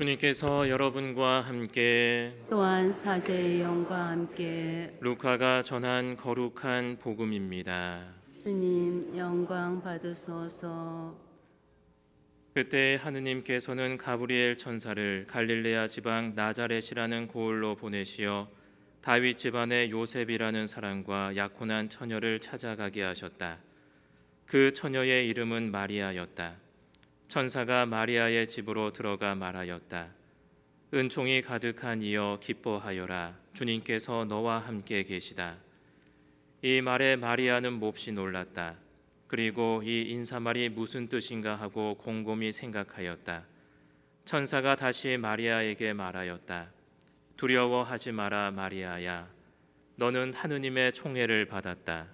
주님께서 여러분과 함께 또한 사제의 영과 함께 루카가 전한 거룩한 복음입니다. 주님 영광 받으소서. 그때 하느님께서는 가브리엘 천사를 갈릴레아 지방 나자렛이라는 고을로 보내시어 다윗 집안의 요셉이라는 사람과 약혼한 처녀를 찾아가게 하셨다. 그 처녀의 이름은 마리아였다. 천사가 마리아의 집으로 들어가 말하였다. 은총이 가득한 이여 기뻐하여라. 주님께서 너와 함께 계시다. 이 말에 마리아는 몹시 놀랐다. 그리고 이 인사말이 무슨 뜻인가 하고 곰곰이 생각하였다. 천사가 다시 마리아에게 말하였다. 두려워하지 마라 마리아야. 너는 하느님의 총애를 받았다.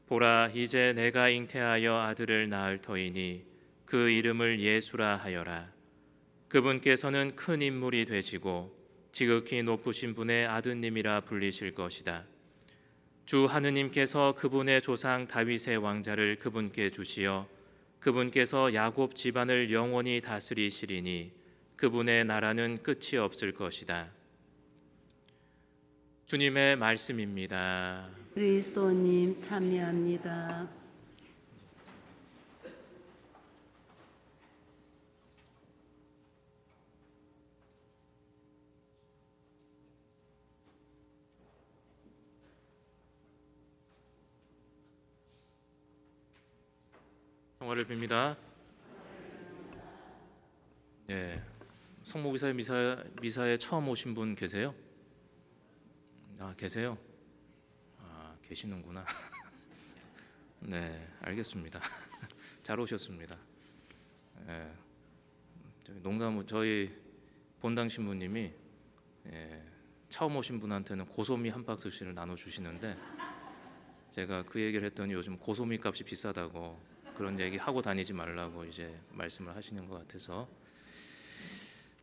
보라, 이제 내가 잉태하여 아들을 낳을 터이니 그 이름을 예수라 하여라. 그분께서는 큰 인물이 되시고 지극히 높으신 분의 아드님이라 불리실 것이다. 주 하느님께서 그분의 조상 다윗의 왕자를 그분께 주시어 그분께서 야곱 집안을 영원히 다스리시리니 그분의 나라는 끝이 없을 것이다. 주님의 말씀입니다. 그리스도님 참여합니다. 성화를 빕니다. 예, 성모기사의 미사에 처음 오신 분 계세요? 계세요? 계시는구나. 네, 알겠습니다. 잘 오셨습니다. 예, 저희 본당 신부님이 처음 오신 분한테는 고소미 한 박스씩을 나눠주시는데 제가 그 얘기를 했더니 요즘 고소미 값이 비싸다고 그런 얘기 하고 다니지 말라고 이제 말씀을 하시는 것 같아서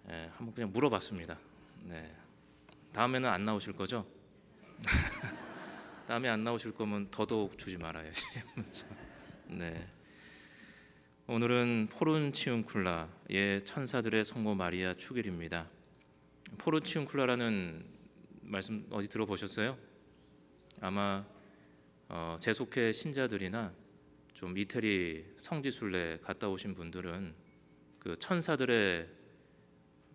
한번 그냥 물어봤습니다. 네, 다음에는 안 나오실 거죠? 다음에 안 나오실 거면 더더욱 주지 말아야지. 네, 오늘은 포른치운쿨라의 천사들의 성모 마리아 축일입니다. 포른치운쿨라라는 말씀 어디 들어보셨어요? 아마 재속회 신자들이나 좀 이태리 성지순례 갔다 오신 분들은 그 천사들의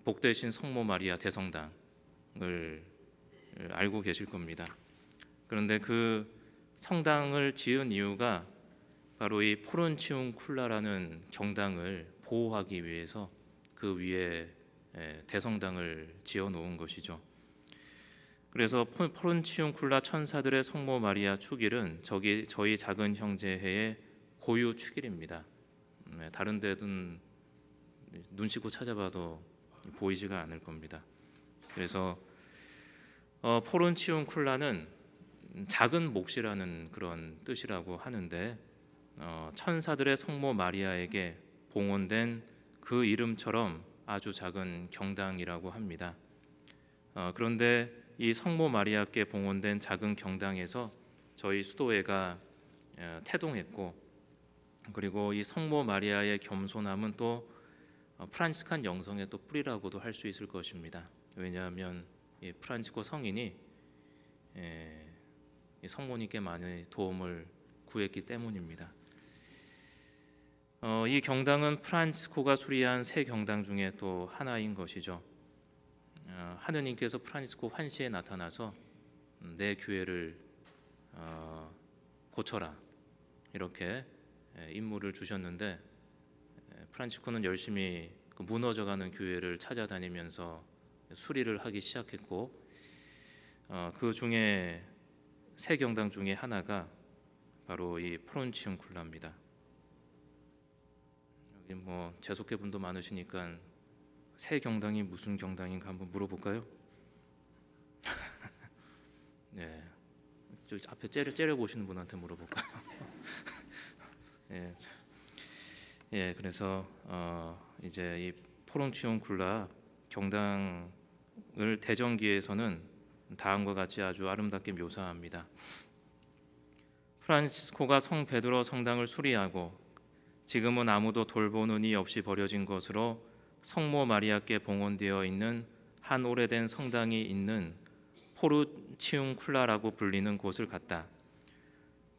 복되신 성모 마리아 대성당을 알고 계실 겁니다. 그런데 그 성당을 지은 이유가 바로 이 포른치운쿨라라는 경당을 보호하기 위해서 그 위에 대성당을 지어 놓은 것이죠. 그래서 포른치운쿨라 천사들의 성모 마리아 축일은 저희 작은 형제회의 고유 축일입니다. 다른 데든 눈 씻고 찾아봐도 보이지가 않을 겁니다. 그래서 포른치운쿨라는 작은 몫이라는 그런 뜻이라고 하는데 천사들의 성모 마리아에게 봉헌된 그 이름처럼 아주 작은 경당이라고 합니다. 그런데 이 성모 마리아께 봉헌된 작은 경당에서 저희 수도회가 태동했고, 그리고 이 성모 마리아의 겸손함은 또 프란치스칸 영성의 또 뿌리라고도 할 수 있을 것입니다. 왜냐하면 이 프란치스코 성인이 이 성모님께 많은 도움을 구했기 때문입니다. 이 경당은 프란치스코가 수리한 세 경당 중에 또 하나인 것이죠. 하느님께서 프란치스코 환시에 나타나서 내 교회를 고쳐라 이렇게 임무를 주셨는데 프란치스코는 열심히 그 무너져가는 교회를 찾아다니면서 수리를 하기 시작했고 그 중에 세 경당 중에 하나가 바로 이 포른치운쿨라입니다. 여기 뭐 재속회 분도 많으시니까 새 경당이 무슨 경당인가 한번 물어볼까요? 네, 저 앞에 째려 보시는 분한테 물어볼까요? 그래서 이제 이 포른치운쿨라 경당을 대전기에서는 다음과 같이 아주 아름답게 묘사합니다. 프란치스코가 성 베드로 성당을 수리하고 지금은 아무도 돌보는 이 없이 버려진 것으로 성모 마리아께 봉헌되어 있는 한 오래된 성당이 있는 포르치움쿨라라고 불리는 곳을 갔다.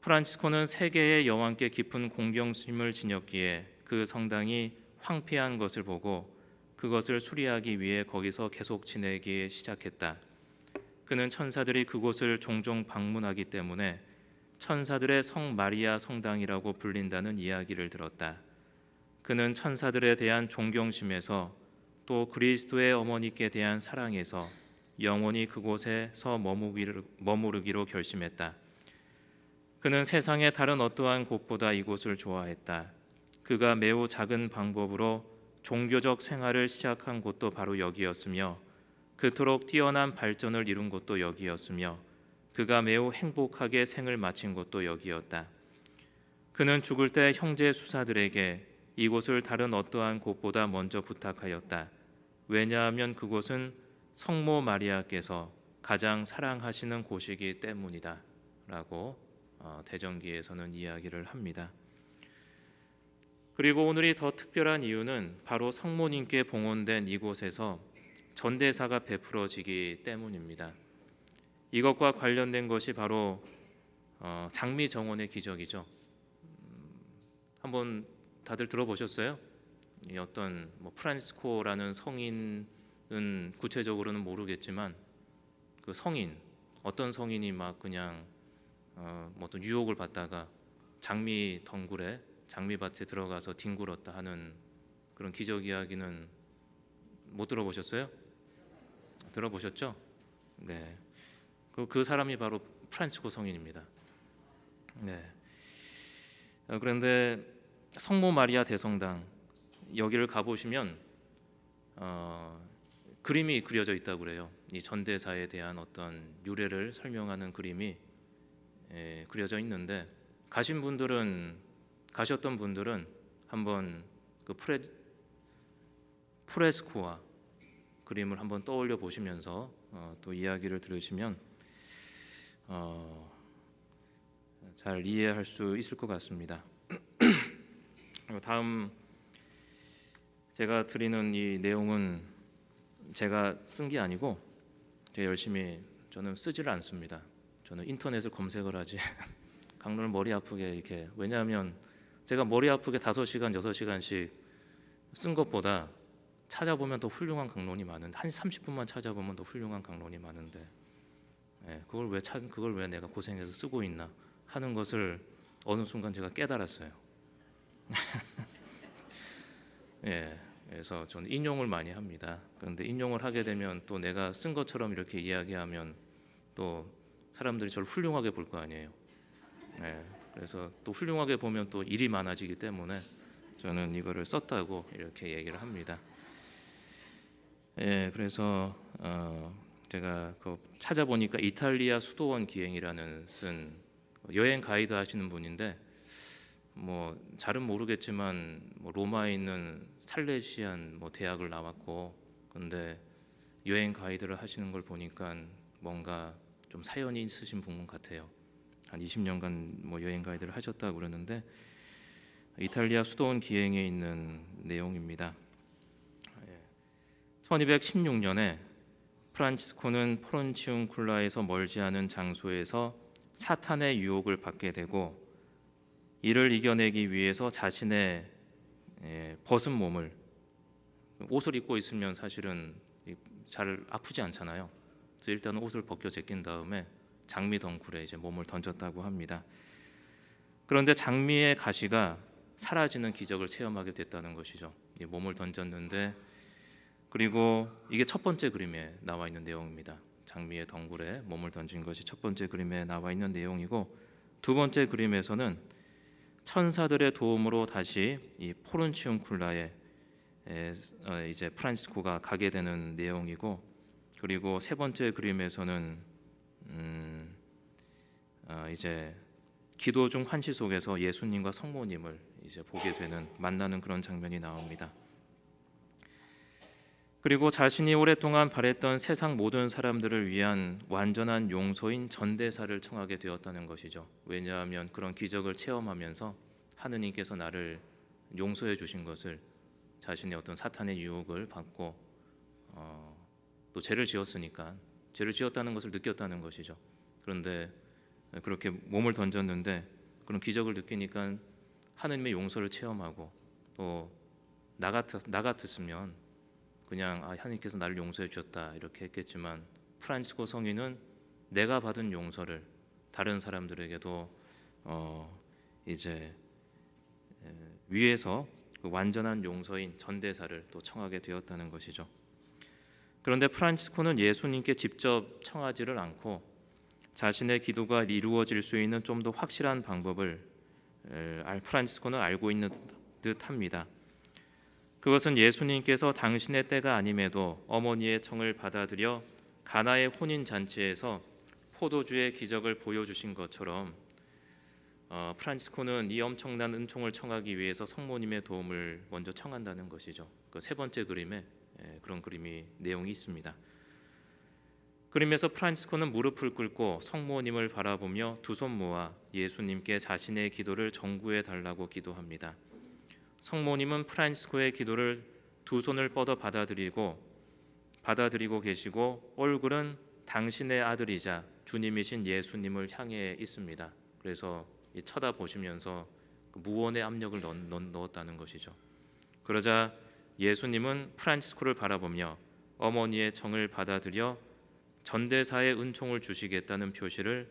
프란치스코는 세계의 여왕께 깊은 공경심을 지녔기에 그 성당이 황폐한 것을 보고 그것을 수리하기 위해 거기서 계속 지내기 시작했다. 그는 천사들이 그곳을 종종 방문하기 때문에 천사들의 성 마리아 성당이라고 불린다는 이야기를 들었다. 그는 천사들에 대한 존경심에서 또 그리스도의 어머니께 대한 사랑에서 영원히 그곳에서 머무르기로 결심했다. 그는 세상의 다른 어떠한 곳보다 이곳을 좋아했다. 그가 매우 작은 방법으로 종교적 생활을 시작한 곳도 바로 여기였으며 그토록 뛰어난 발전을 이룬 곳도 여기였으며 그가 매우 행복하게 생을 마친 곳도 여기였다. 그는 죽을 때 형제 수사들에게 이곳을 다른 어떠한 곳보다 먼저 부탁하였다. 왜냐하면 그곳은 성모 마리아께서 가장 사랑하시는 곳이기 때문이다 라고 대전기에서는 이야기를 합니다. 그리고 오늘이 더 특별한 이유는 바로 성모님께 봉헌된 이곳에서 전대사가 베풀어지기 때문입니다. 이것과 관련된 것이 바로 장미 정원의 기적이죠. 한번 다들 들어보셨어요? 이 어떤 프란시스코라는 성인은 구체적으로는 모르겠지만 그 성인 어떤 성인이 막 그냥 어떤 유혹을 받다가 장미 덩굴에 장미밭에 들어가서 뒹굴었다 하는 그런 기적 이야기는 못 들어보셨어요? 들어보셨죠? 네. 그 사람이 바로 프란치스코 성인입니다. 네. 그런데 성모 마리아 대성당 여기를 가보시면 그림이 그려져 있다고 그래요. 이 전대사에 대한 어떤 유래를 설명하는 그림이 그려져 있는데 가셨던 분들은 한번 그 프레스코와 그림을 한번 떠올려 보시면서 또 이야기를 들으시면 잘 이해할 수 있을 것 같습니다. 다음 제가 드리는 이 내용은 제가 쓴 게 아니고 제가 열심히 저는 쓰지를 않습니다. 저는 인터넷을 검색을 하지 강론을 머리 아프게 이렇게 왜냐하면 제가 머리 아프게 5시간 6시간씩 쓴 것보다 찾아보면 더 훌륭한 강론이 많은데 한 30분만 찾아보면 더 훌륭한 강론이 많은데 그걸 왜 내가 고생해서 쓰고 있나 하는 것을 어느 순간 제가 깨달았어요. 예, 그래서 저는 인용을 많이 합니다. 그런데 인용을 하게 되면 또 내가 쓴 것처럼 이렇게 이야기하면 또 사람들이 저를 훌륭하게 볼 거 아니에요. 예, 그래서 또 훌륭하게 보면 또 일이 많아지기 때문에 저는 이거를 썼다고 이렇게 얘기를 합니다. 예, 그래서 제가 찾아보니까 이탈리아 수도원 기행이라는 쓴 여행 가이드 하시는 분인데 잘은 모르겠지만 로마에 있는 살레시안 대학을 나왔고 근데 여행 가이드를 하시는 걸 보니까 뭔가 좀 사연이 있으신 분 같아요. 한 20년간 여행 가이드를 하셨다고 그러는데 이탈리아 수도원 기행에 있는 내용입니다. 1216년에 프란치스코는 포르치움쿨라에서 멀지 않은 장소에서 사탄의 유혹을 받게 되고 이를 이겨내기 위해서 자신의 벗은 몸을 옷을 입고 있으면 사실은 잘 아프지 않잖아요. 그래서 일단 옷을 벗겨 제낀 다음에 장미 덩굴에 이제 몸을 던졌다고 합니다. 그런데 장미의 가시가 사라지는 기적을 체험하게 됐다는 것이죠. 이 몸을 던졌는데 그리고 이게 첫 번째 그림에 나와 있는 내용입니다. 장미의 덩굴에 몸을 던진 것이 첫 번째 그림에 나와 있는 내용이고 두 번째 그림에서는 천사들의 도움으로 다시 이 포르치움쿨라에 이제 프란치스코가 가게 되는 내용이고 그리고 세 번째 그림에서는 이제 기도 중 환시 속에서 예수님과 성모님을 이제 보게 되는 만나는 그런 장면이 나옵니다. 그리고 자신이 오랫동안 바랬던 세상 모든 사람들을 위한 완전한 용서인 전대사를 청하게 되었다는 것이죠. 왜냐하면 그런 기적을 체험하면서 하느님께서 나를 용서해 주신 것을 자신의 어떤 사탄의 유혹을 받고 또 죄를 지었으니까 죄를 지었다는 것을 느꼈다는 것이죠. 그런데 그렇게 몸을 던졌는데 그런 기적을 느끼니까 하느님의 용서를 체험하고 또 나 같았으면 그냥 하나님께서 나를 용서해 주셨다 이렇게 했겠지만 프란치스코 성인은 내가 받은 용서를 다른 사람들에게도 이제 위에서 그 완전한 용서인 전대사를 또 청하게 되었다는 것이죠. 그런데 프란치스코는 예수님께 직접 청하지를 않고 자신의 기도가 이루어질 수 있는 좀 더 확실한 방법을 프란치스코는 알고 있는 듯합니다. 그것은 예수님께서 당신의 때가 아님에도 어머니의 청을 받아들여 가나의 혼인 잔치에서 포도주의 기적을 보여주신 것처럼 프란치스코는 이 엄청난 은총을 청하기 위해서 성모님의 도움을 먼저 청한다는 것이죠. 그 세 번째 그림에 그런 그림이 내용이 있습니다. 그림에서 프란치스코는 무릎을 꿇고 성모님을 바라보며 두 손 모아 예수님께 자신의 기도를 전구해 달라고 기도합니다. 성모님은 프란치스코의 기도를 두 손을 뻗어 받아들이고 계시고 얼굴은 당신의 아들이자 주님이신 예수님을 향해 있습니다. 그래서 쳐다보시면서 무언의 압력을 넣었다는 것이죠. 그러자 예수님은 프란치스코를 바라보며 어머니의 정을 받아들여 전대사의 은총을 주시겠다는 표시를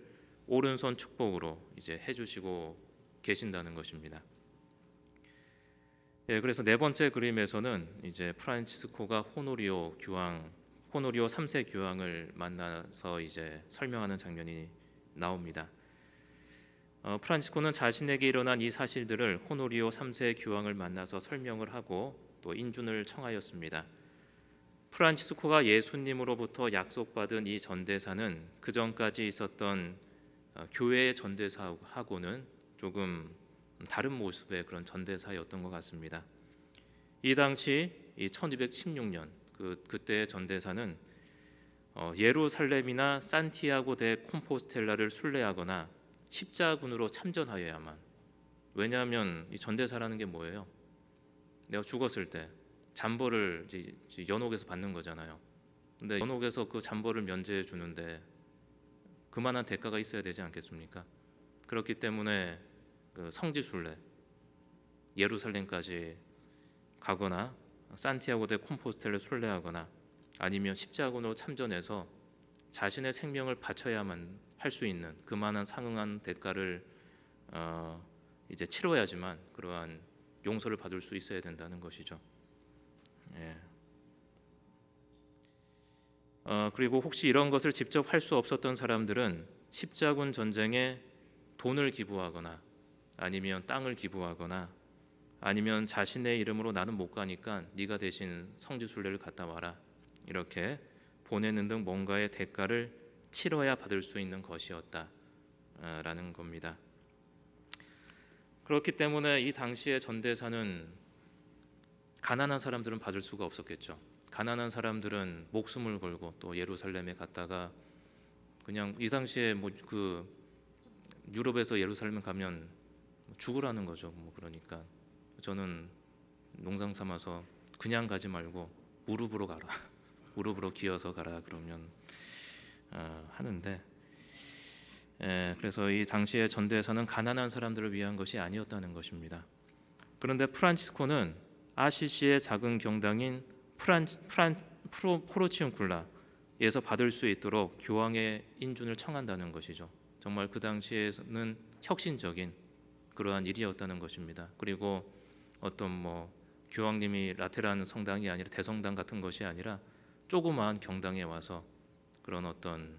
오른손 축복으로 이제 해주시고 계신다는 것입니다. 그래서 네 번째 그림에서는 이제 프란치스코가 호노리오 3세 교황을 만나서 이제 설명하는 장면이 나옵니다. 프란치스코는 자신에게 일어난 이 사실들을 호노리오 3세 교황을 만나서 설명을 하고 또 인준을 청하였습니다. 프란치스코가 예수님으로부터 약속받은 이 전대사는 그 전까지 있었던 교회의 전대사하고는 조금 다른 모습의 그런 전대사였던 것 같습니다. 이 당시 1216년 그때의 전대사는 예루살렘이나 산티아고 데 콤포스텔라를 순례하거나 십자군으로 참전하여야만. 왜냐하면 이 전대사라는 게 뭐예요? 내가 죽었을 때 잠벌을 연옥에서 받는 거잖아요. 근데 연옥에서 그 잠벌을 면제해 주는데 그만한 대가가 있어야 되지 않겠습니까? 그렇기 때문에 그 성지순례 예루살렘까지 가거나 산티아고 데 콤포스텔라를 순례하거나 아니면 십자군으로 참전해서 자신의 생명을 바쳐야만 할 수 있는 그만한 상응한 대가를 이제 치러야지만 그러한 용서를 받을 수 있어야 된다는 것이죠. 그리고 혹시 이런 것을 직접 할 수 없었던 사람들은 십자군 전쟁에 돈을 기부하거나 아니면 땅을 기부하거나 아니면 자신의 이름으로 나는 못 가니까 네가 대신 성지순례를 갔다 와라 이렇게 보내는 등 뭔가의 대가를 치러야 받을 수 있는 것이었다라는 겁니다. 그렇기 때문에 이 당시의 전대사는 가난한 사람들은 받을 수가 없었겠죠. 가난한 사람들은 목숨을 걸고 또 예루살렘에 갔다가 그냥 이 당시에 그 유럽에서 예루살렘 가면 죽으라는 거죠. 그러니까 저는 농상 삼아서 그냥 가지 말고 무릎으로 가라. 무릎으로 기어서 가라 그러면 하는데 그래서 이 당시의 전대에서는 가난한 사람들을 위한 것이 아니었다는 것입니다. 그런데 프란치스코는 아시시의 작은 경당인 포르치움쿨라에서 받을 수 있도록 교황의 인준을 청한다는 것이죠. 정말 그 당시에는 혁신적인 그러한 일이었다는 것입니다. 그리고 어떤 교황님이 라테란 성당이 아니라 대성당 같은 것이 아니라 조그마한 경당에 와서 그런 어떤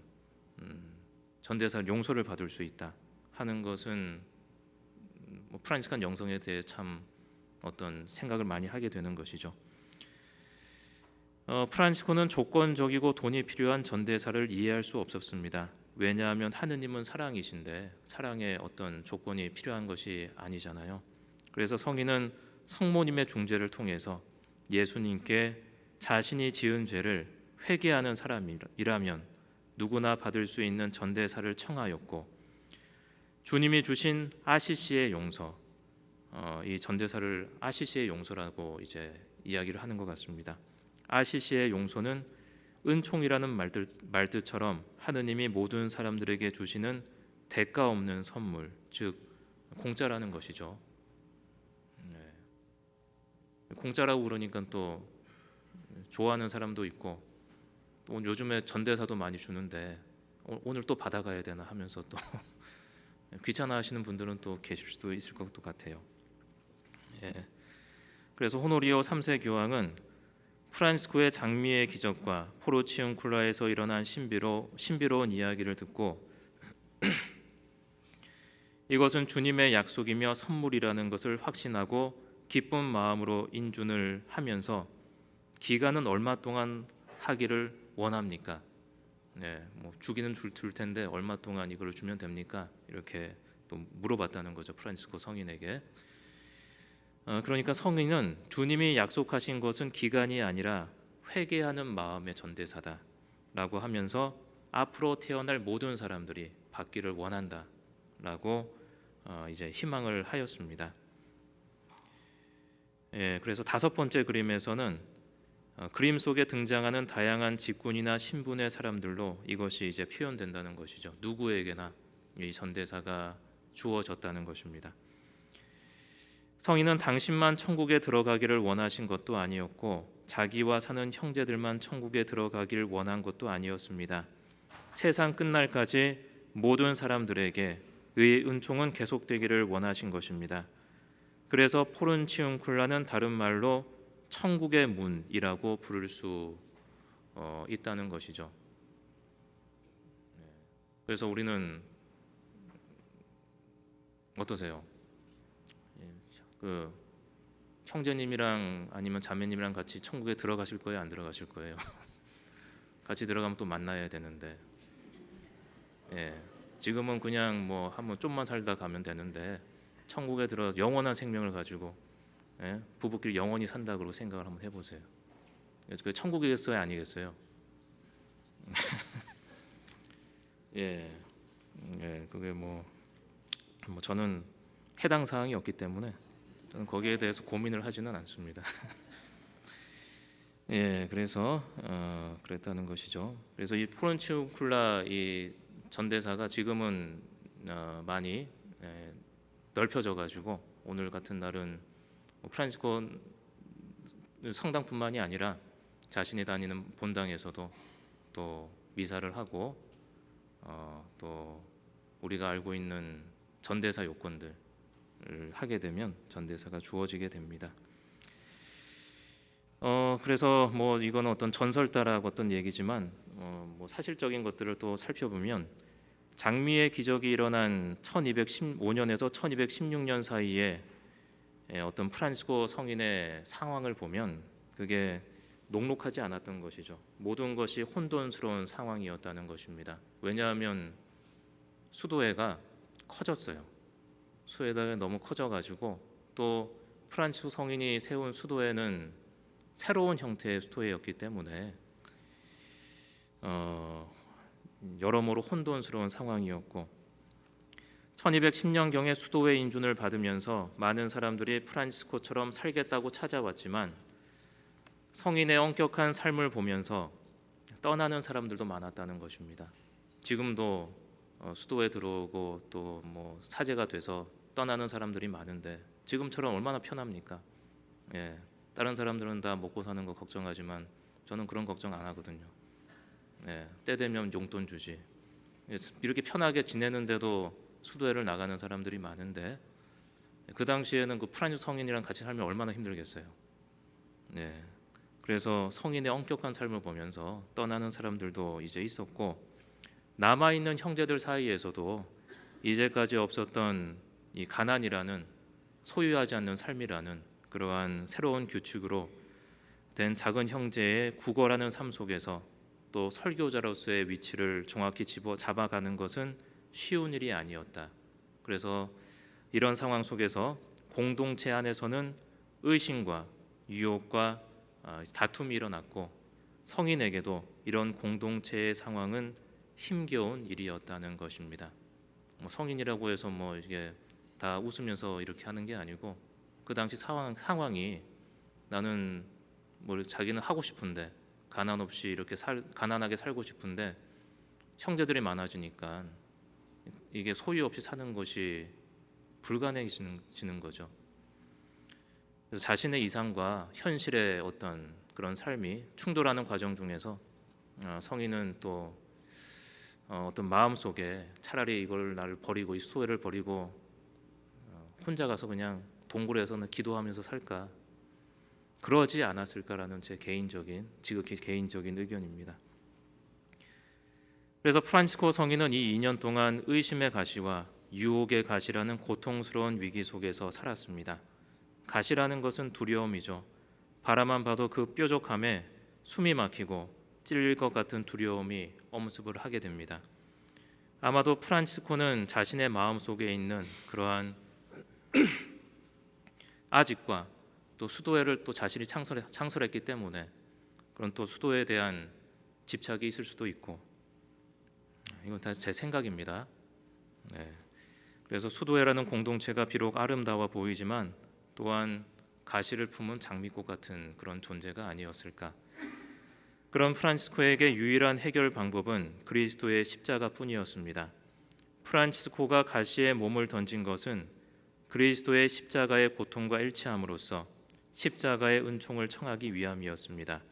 전대사 용서를 받을 수 있다 하는 것은 프란치스칸 영성에 대해 참 어떤 생각을 많이 하게 되는 것이죠. 프란치스코는 조건적이고 돈이 필요한 전대사를 이해할 수 없었습니다. 왜냐하면 하느님은 사랑이신데 사랑에 어떤 조건이 필요한 것이 아니잖아요. 그래서 성인은 성모님의 중재를 통해서 예수님께 자신이 지은 죄를 회개하는 사람이라면 누구나 받을 수 있는 전대사를 청하였고 주님이 주신 아시시의 용서, 이 전대사를 아시시의 용서라고 이제 이야기를 하는 것 같습니다. 아시시의 용서는 은총이라는 말뜻처럼 하느님이 모든 사람들에게 주시는 대가 없는 선물, 즉 공짜라는 것이죠. 네. 공짜라고 그러니까 또 좋아하는 사람도 있고, 또 요즘에 전대사도 많이 주는데 오늘 또 받아가야 되나 하면서 또 귀찮아하시는 분들은 또 계실 수도 있을 것 같아요. 예. 그래서 호노리오 3세 교황은 프란시스코의 장미의 기적과 포르치움쿨라에서 일어난 신비로운 이야기를 듣고 이것은 주님의 약속이며 선물이라는 것을 확신하고 기쁜 마음으로 인준을 하면서 기간은 얼마 동안 하기를 원합니까? 네, 뭐 주기는 줄 텐데 얼마 동안 이걸 주면 됩니까? 이렇게 또 물어봤다는 거죠, 프란시스코 성인에게. 그러니까 성인은 주님이 약속하신 것은 기간이 아니라 회개하는 마음의 전대사다라고 하면서 앞으로 태어날 모든 사람들이 받기를 원한다라고 이제 희망을 하였습니다. 예, 그래서 5번째 그림에서는 그림 속에 등장하는 다양한 직군이나 신분의 사람들로 이것이 이제 표현된다는 것이죠. 누구에게나 이 전대사가 주어졌다는 것입니다. 성인은 당신만 천국에 들어가기를 원하신 것도 아니었고 자기와 사는 형제들만 천국에 들어가기를 원한 것도 아니었습니다. 세상 끝날까지 모든 사람들에게 의의 은총은 계속되기를 원하신 것입니다. 그래서 포른치움쿨라는 다른 말로 천국의 문이라고 부를 수 있다는 것이죠. 그래서 우리는 어떠세요? 그 형제님이랑 아니면 자매님이랑 같이 천국에 들어가실 거예요, 안 들어가실 거예요? 같이 들어가면 또 만나야 되는데, 예, 지금은 그냥 뭐 한번 좀만 살다 가면 되는데 천국에 들어 영원한 생명을 가지고 예, 부부끼리 영원히 산다고 생각을 한번 해보세요. 그 천국이겠어요, 아니겠어요? 예, 예, 그게 뭐 저는 해당 사항이 없기 때문에 저는 거기에 대해서 고민을 하지는 않습니다. 예, 그래서 그랬다는 것이죠. 그래서 이 포른치움쿨라 이 전대사가 지금은 많이 넓혀져 가지고 오늘 같은 날은 프란시스코 성당뿐만이 아니라 자신이 다니는 본당에서도 또 미사를 하고 또 우리가 알고 있는 전대사 요건들을 하게 되면 전대사가 주어지게 됩니다. 그래서 뭐 이건 어떤 전설 따라고 어떤 얘기지만 뭐 사실적인 것들을 또 살펴보면 장미의 기적이 일어난 1215년에서 1216년 사이에 어떤 프란시스코 성인의 상황을 보면 그게 녹록하지 않았던 것이죠. 모든 것이 혼돈스러운 상황이었다는 것입니다. 왜냐하면 수도회가 커졌어요. 수도회가 너무 커져가지고 또 프란시스코 성인이 세운 수도회는 새로운 형태의 수도회였기 때문에 여러모로 혼돈스러운 상황이었고 1210년경에 수도회 인준을 받으면서 많은 사람들이 프란시스코처럼 살겠다고 찾아왔지만 성인의 엄격한 삶을 보면서 떠나는 사람들도 많았다는 것입니다. 지금도 수도에 들어오고 또 뭐 사제가 돼서 떠나는 사람들이 많은데 지금처럼 얼마나 편합니까? 예, 다른 사람들은 다 먹고 사는 거 걱정하지만 저는 그런 걱정 안 하거든요. 예, 때 되면 용돈 주지. 이렇게 편하게 지내는데도 수도회를 나가는 사람들이 많은데 그 당시에는 그 프란시스 성인이랑 같이 살면 얼마나 힘들겠어요. 예, 그래서 성인의 엄격한 삶을 보면서 떠나는 사람들도 이제 있었고 남아 있는 형제들 사이에서도 이제까지 없었던 이 가난이라는 소유하지 않는 삶이라는 그러한 새로운 규칙으로 된 작은 형제의 국어라는 삶 속에서 또 설교자로서의 위치를 정확히 잡아가는 것은 쉬운 일이 아니었다. 그래서 이런 상황 속에서 공동체 안에서는 의심과 유혹과 다툼이 일어났고 성인에게도 이런 공동체의 상황은 힘겨운 일이었다는 것입니다. 뭐 성인이라고 해서 뭐 이게 다 웃으면서 이렇게 하는 게 아니고 그 당시 상황이 나는 뭐 자기는 하고 싶은데 가난 없이 이렇게 가난하게 살고 싶은데 형제들이 많아지니까 이게 소유 없이 사는 것이 불가능해지는 거죠. 그래서 자신의 이상과 현실의 어떤 그런 삶이 충돌하는 과정 중에서 성인은 또 어떤 마음 속에 차라리 이걸 나를 버리고 이 수도회를 버리고 혼자 가서 그냥 동굴에서는 기도하면서 살까, 그러지 않았을까라는 제 지극히 개인적인 의견입니다. 그래서 프란치스코 성인은 이 2년 동안 의심의 가시와 유혹의 가시라는 고통스러운 위기 속에서 살았습니다. 가시라는 것은 두려움이죠. 바라만 봐도 그 뾰족함에 숨이 막히고 찔릴 것 같은 두려움이 엄습을 하게 됩니다. 아마도 프란치스코는 자신의 마음 속에 있는 그러한 아직과 또 수도회를 또 자신이 창설했기 때문에 그런 또 수도회에 대한 집착이 있을 수도 있고, 이건 다 제 생각입니다. 네. 그래서 수도회라는 공동체가 비록 아름다워 보이지만 또한 가시를 품은 장미꽃 같은 그런 존재가 아니었을까. 그런 프란치스코에게 유일한 해결 방법은 그리스도의 십자가뿐이었습니다. 프란치스코가 가시에 몸을 던진 것은 그리스도의 십자가의 고통과 일치함으로써 십자가의 은총을 청하기 위함이었습니다.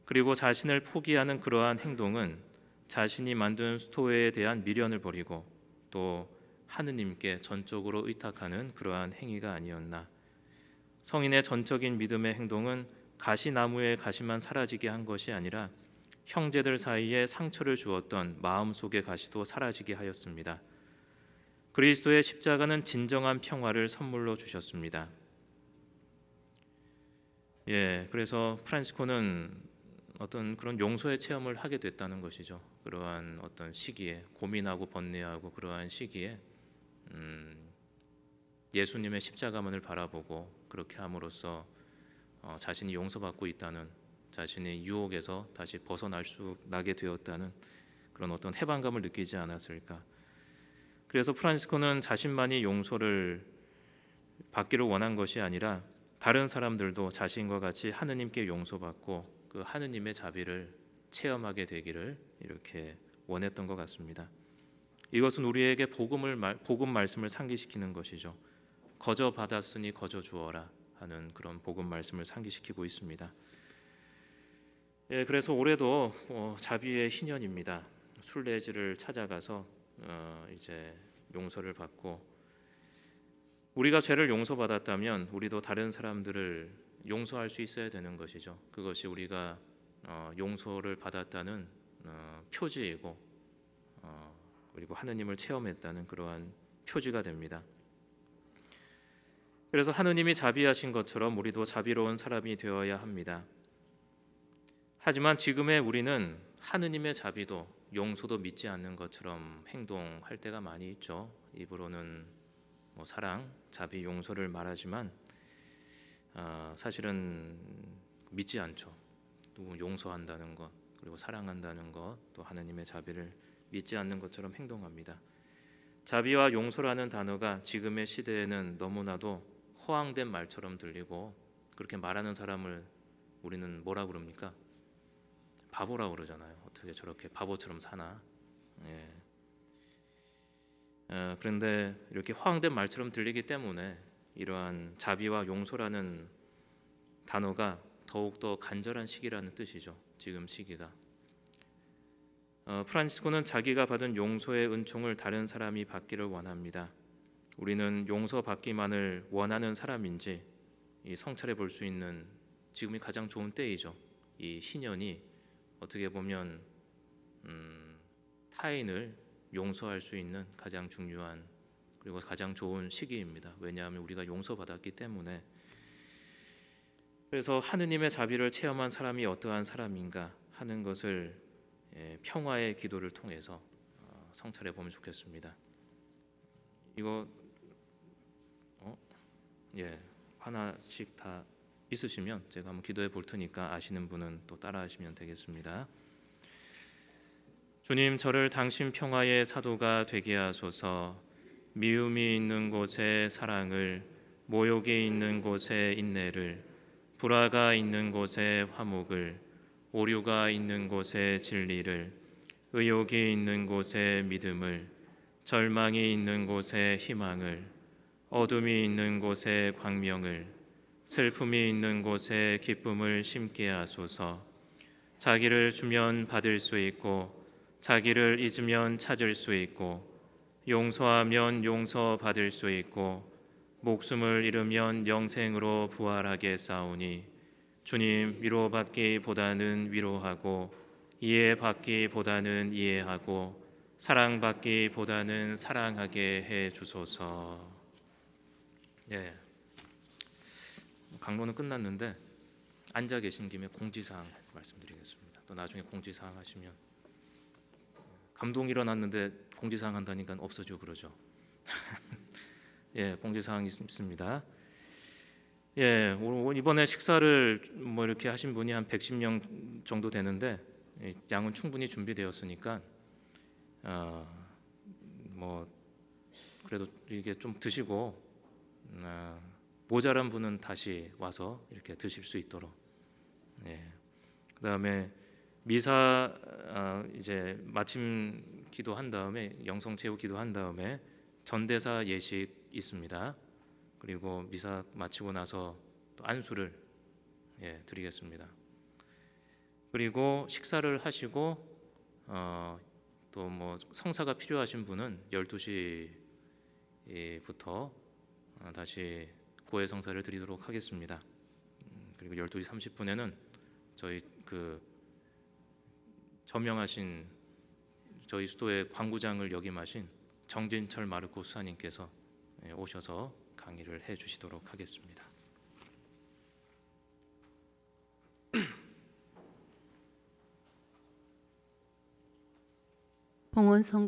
그리고 자신을 포기하는 그러한 행동은 자신이 만든 수도회에 대한 미련을 버리고 또 하느님께 전적으로 의탁하는 그러한 행위가 아니었나. 성인의 전적인 믿음의 행동은 가시나무의 가시만 사라지게 한 것이 아니라 형제들 사이에 상처를 주었던 마음속의 가시도 사라지게 하였습니다. 그리스도의 십자가는 진정한 평화를 선물로 주셨습니다. 그래서 프란치스코는 어떤 그런 용서의 체험을 하게 됐다는 것이죠. 그러한 어떤 시기에 고민하고 번뇌하고 그러한 시기에 예수님의 십자가만을 바라보고 그렇게 함으로써 자신이 용서받고 있다는, 자신의 유혹에서 다시 나게 되었다는 그런 어떤 해방감을 느끼지 않았을까. 그래서 프란치스코는 자신만이 용서를 받기를 원한 것이 아니라 다른 사람들도 자신과 같이 하느님께 용서받고 그 하느님의 자비를 체험하게 되기를 이렇게 원했던 것 같습니다. 이것은 우리에게 복음 말씀을 상기시키는 것이죠. 거저 받았으니 거저 주어라 하는 그런 복음 말씀을 상기시키고 있습니다. 그래서 올해도 자비의 희년입니다. 순례지를 찾아가서 이제 용서를 받고, 우리가 죄를 용서받았다면 우리도 다른 사람들을 용서할 수 있어야 되는 것이죠. 그것이 우리가 용서를 받았다는 표지이고 그리고 하느님을 체험했다는 그러한 표지가 됩니다. 그래서 하느님이 자비하신 것처럼 우리도 자비로운 사람이 되어야 합니다. 하지만 지금의 우리는 하느님의 자비도 용서도 믿지 않는 것처럼 행동할 때가 많이 있죠. 입으로는 사랑, 자비, 용서를 말하지만 사실은 믿지 않죠. 또 용서한다는 것, 그리고 사랑한다는 것, 또 하느님의 자비를 믿지 않는 것처럼 행동합니다. 자비와 용서라는 단어가 지금의 시대에는 너무나도 허황된 말처럼 들리고, 그렇게 말하는 사람을 우리는 뭐라 그럽니까? 바보라고 그러잖아요. 어떻게 저렇게 바보처럼 사나? 그런데 이렇게 허황된 말처럼 들리기 때문에 이러한 자비와 용서라는 단어가 더욱더 간절한 시기라는 뜻이죠. 지금 시기가. 프란치스코는 자기가 받은 용서의 은총을 다른 사람이 받기를 원합니다. 우리는 용서받기만을 원하는 사람인지 이 성찰해 볼 수 있는 지금이 가장 좋은 때이죠. 이 희년이 어떻게 보면 타인을 용서할 수 있는 가장 중요한 그리고 가장 좋은 시기입니다. 왜냐하면 우리가 용서받았기 때문에. 그래서 하느님의 자비를 체험한 사람이 어떠한 사람인가 하는 것을 평화의 기도를 통해서 성찰해 보면 좋겠습니다. 이거 하나씩 다 있으시면 제가 한번 기도해 볼 테니까 아시는 분은 또 따라하시면 되겠습니다. 주님, 저를 당신 평화의 사도가 되게 하소서. 미움이 있는 곳에 사랑을, 모욕이 있는 곳에 인내를, 불화가 있는 곳에 화목을, 오류가 있는 곳에 진리를, 의욕이 있는 곳에 믿음을, 절망이 있는 곳에 희망을, 어둠이 있는 곳에 광명을, 슬픔이 있는 곳에 기쁨을 심게 하소서. 자기를 주면 받을 수 있고 자기를 잊으면 찾을 수 있고 용서하면 용서받을 수 있고 목숨을 잃으면 영생으로 부활하게 싸우니 주님, 위로받기보다는 위로하고 이해받기보다는 이해하고 사랑받기보다는 사랑하게 해 주소서. 예, 강론은 끝났는데 앉아 계신 김에 공지사항 말씀드리겠습니다. 또 나중에 공지사항 하시면 감동 일어났는데 공지사항 한다니까 없어지고 그러죠. 예, 공지사항이 있습니다. 예, 이번에 식사를 뭐 이렇게 하신 분이 한 110명 정도 되는데 양은 충분히 준비되었으니까 뭐 그래도 이게 좀 드시고 모자란 분은 다시 와서 이렇게 드실 수 있도록. 예. 그다음에 미사 이제 마침 기도한 다음에 영성 채우 기도한 다음에 전대사 예식 있습니다. 그리고 미사 마치고 나서 또 안수를 드리겠습니다. 그리고 식사를 하시고 또 뭐 성사가 필요하신 분은 12시부터 다시 고해 성사를 드리도록 하겠습니다. 그리고 12시 30분에는 저희 그 저명하신 저희 수도의 광구장을 역임하신 정진철 마르코 수사님께서 오셔서 강의를 해 주시도록 하겠습니다. 봉헌 성